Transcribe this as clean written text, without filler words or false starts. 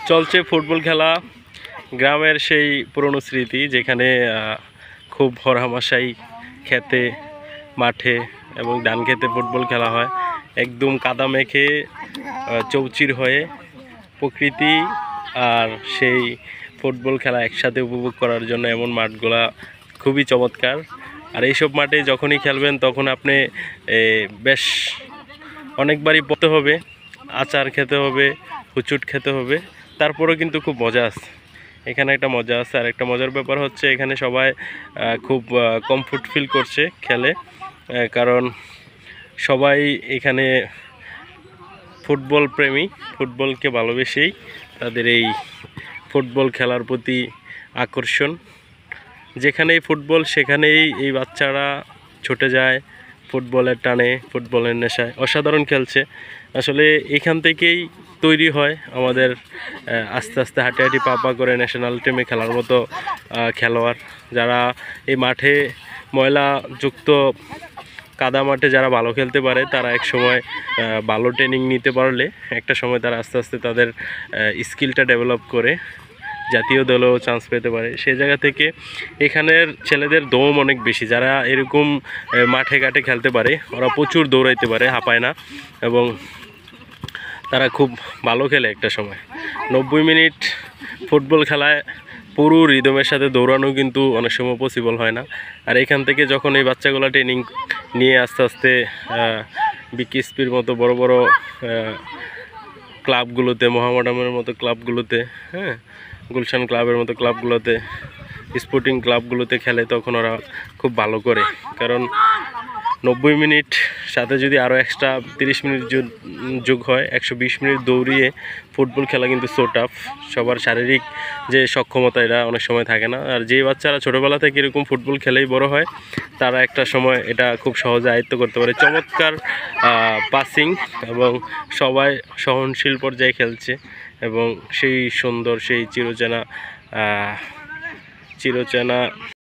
চলছে ফুটবল খেলা। গ্রামের সেই পুরনো স্মৃতি, যেখানে খুব হরহামেশাই খেতে, মাঠে এবং ধান খেতে ফুটবল খেলা হয়। একদম কাদা মেখে চৌচির হয়ে প্রকৃতি আর সেই ফুটবল খেলা একসাথে উপভোগ করার জন্য এমন মাঠগুলা খুবই চমৎকার। আর এইসব মাঠে যখনই খেলবেন তখন আপনি বেশ অনেকবারই পড়তে হবে, আচার খেতে হবে, হুচুট খেতে হবে, তারপরেও কিন্তু খুব মজা আছে। এখানে একটা মজা আছে। আর একটা মজার ব্যাপার হচ্ছে এখানে সবাই খুব কমফোর্ট ফিল করছে খেলে, কারণ সবাই এখানে ফুটবল প্রেমী, ফুটবলকে ভালোবেসেই তাদের এই ফুটবল খেলার প্রতি আকর্ষণ। যেখানেই ফুটবল সেখানেই এই বাচ্চারা ছুটে যায় ফুটবলের টানে, ফুটবলের নেশায়। অসাধারণ খেলছে আসলে। এখান থেকেই তৈরি হয় আমাদের আস্তে আস্তে হাঁটি হাঁটি পা পা করে ন্যাশনাল টিমে খেলার মতো খেলোয়াড়। যারা এই মাঠে ময়লাযুক্ত কাদা মাঠে যারা ভালো খেলতে পারে, তারা এক সময় ভালো ট্রেনিং নিতে পারলে একটা সময় তারা আস্তে আস্তে তাদের স্কিলটা ডেভেলপ করে জাতীয় দলেও চান্স পেতে পারে। সেই জায়গা থেকে এখানের ছেলেদের দম অনেক বেশি। যারা এরকম মাঠে ঘাটে খেলতে পারে, ওরা প্রচুর দৌড়াইতে পারে, হাঁপায় না, এবং তারা খুব ভালো খেলে একটা সময়। 90 মিনিট ফুটবল খেলায় পুরো রিদমের সাথে দৌড়ানো কিন্তু অনেক সময় পসিবল হয় না। আর এখান থেকে যখন এই বাচ্চাগুলো ট্রেনিং নিয়ে আস্তে আস্তে বিকেএসপির মতো বড় বড় ক্লাবগুলোতে, মোহামেডানের মতো ক্লাবগুলোতে, গুলশান ক্লাবের মতো ক্লাবগুলোতে, স্পোর্টিং ক্লাবগুলোতে খেলে, তখন ওরা খুব ভালো করে। কারণ 90 মিনিট সাথে যদি আরও এক্সট্রা 30 মিনিট যোগ হয়, 120 মিনিট দৌড়িয়ে ফুটবল খেলা কিন্তু সো টাফ। সবার শারীরিক যে সক্ষমতা এটা অনেক সময় থাকে না। আর যে বাচ্চারা ছোটোবেলা থেকে এরকম ফুটবল খেলেই বড় হয়, তারা একটা সময় এটা খুব সহজে আয়ত্ত করতে পারে। চমৎকার পাসিং, এবং সবাই সহনশীল পর্যায়ে খেলছে, এবং সেই সুন্দর, সেই চিরচেনা